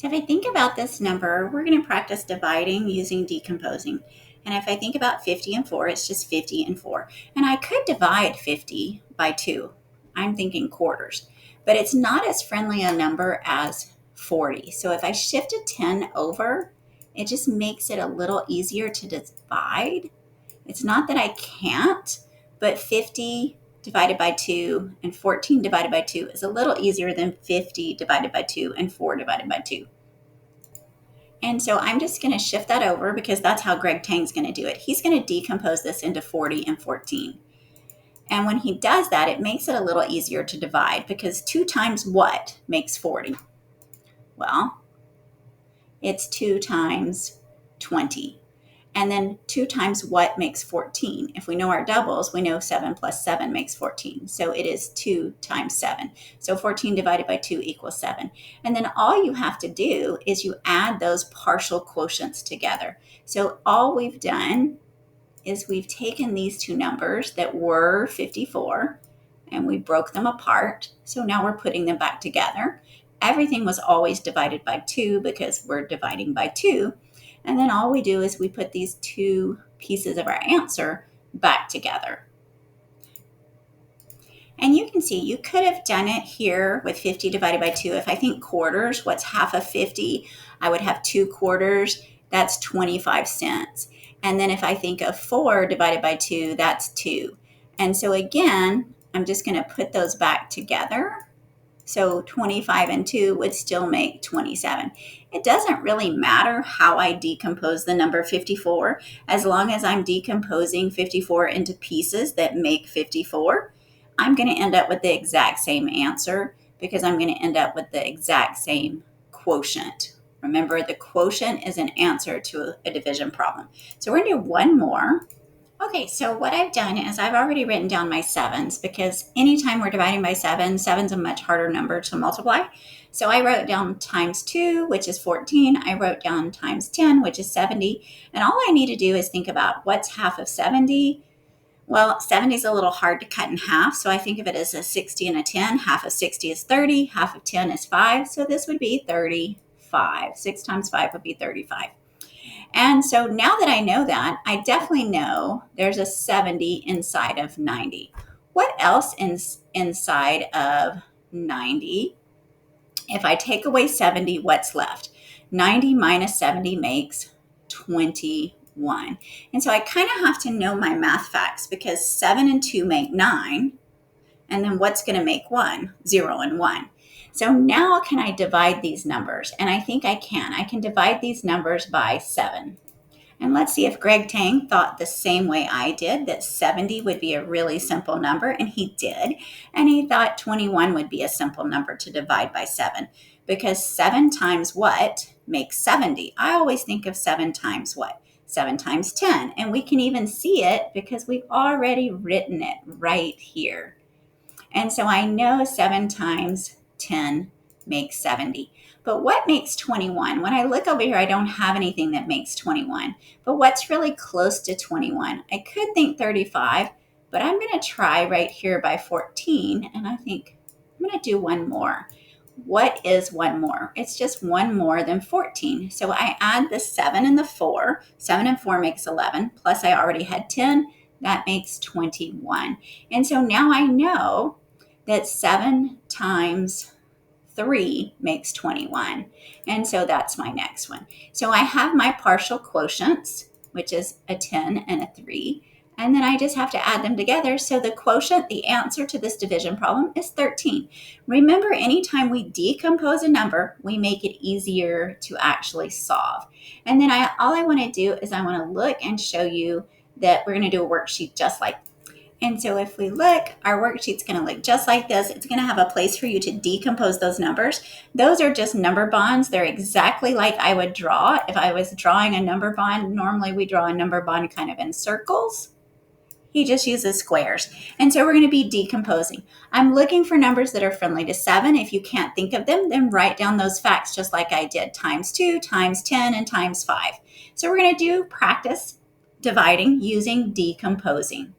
So if I think about this number, we're going to practice dividing using decomposing. And if I think about 50 and 4, it's just 50 and 4. And I could divide 50 by 2. I'm thinking quarters. But it's not as friendly a number as 40. So if I shift a 10 over, it just makes it a little easier to divide. It's not that I can't, but 50 divided by 2 and 14 divided by 2 is a little easier than 50 divided by 2 and 4 divided by 2. And so I'm just going to shift that over because that's how Greg Tang's going to do it. He's going to decompose this into 40 and 14. And when he does that, it makes it a little easier to divide because 2 times what makes 40? Well, it's 2 times 20. And then 2 times what makes 14? If we know our doubles, we know 7 plus 7 makes 14. So it is 2 times 7. So 14 divided by 2 equals 7. And then all you have to do is you add those partial quotients together. So all we've done is we've taken these two numbers that were 54 and we broke them apart. So now we're putting them back together. Everything was always divided by 2 because we're dividing by 2. And then all we do is we put these two pieces of our answer back together. And you can see you could have done it here with 50 divided by 2. If I think quarters, what's half of 50? I would have 2 quarters. That's 25 cents. And then if I think of 4 divided by 2, that's 2. And so again, I'm just going to put those back together. So 25 and 2 would still make 27. It doesn't really matter how I decompose the number 54, as long as I'm decomposing 54 into pieces that make 54. I'm going to end up with the exact same answer because I'm going to end up with the exact same quotient. Remember, the quotient is an answer to a division problem. So we're going to do one more. Okay, so what I've done is I've already written down my sevens because anytime we're dividing by 7, 7's a much harder number to multiply. So I wrote down times 2, which is 14. I wrote down times 10, which is 70. And all I need to do is think about what's half of 70. Well, 70 is a little hard to cut in half, so I think of it as a 60 and a 10. Half of 60 is 30. Half of 10 is 5. So this would be 35. 6 times 5 would be 35. And so now that I know that, I definitely know there's a 70 inside of 90. What else inside of 90? If I take away 70, what's left? 90 minus 70 makes 21. And so I kind of have to know my math facts because 7 and 2 make 9. And then what's going to make 1? 0 and 1. So now can I divide these numbers? And I think I can. I can divide these numbers by 7. And let's see if Greg Tang thought the same way I did, that 70 would be a really simple number, and he did. And he thought 21 would be a simple number to divide by 7, because 7 times what makes 70? I always think of 7 times what? 7 times 10. And we can even see it because we've already written it right here. And so I know 7 times 10 makes 70. But what makes 21? When I look over here, I don't have anything that makes 21. But what's really close to 21? I could think 35, but I'm going to try right here by 14. And I think I'm going to do one more. What is one more? It's just one more than 14. So I add the 7 and the 4. 7 and 4 makes 11. Plus I already had 10. That makes 21. And so now I know that 7 times 3 makes 21. And so that's my next one. So I have my partial quotients, which is a 10 and a 3. And then I just have to add them together. So the quotient, the answer to this division problem, is 13. Remember, anytime we decompose a number, we make it easier to actually solve. And then all I want to do is I want to look and show you that we're going to do a worksheet just like this. And so if we look, our worksheet's going to look just like this. It's going to have a place for you to decompose those numbers. Those are just number bonds. They're exactly like I would draw if I was drawing a number bond. Normally we draw a number bond kind of in circles. He just uses squares. And so we're going to be decomposing. I'm looking for numbers that are friendly to 7. If you can't think of them, then write down those facts just like I did. Times 2, times 10, and times 5. So we're going to do practice dividing using decomposing.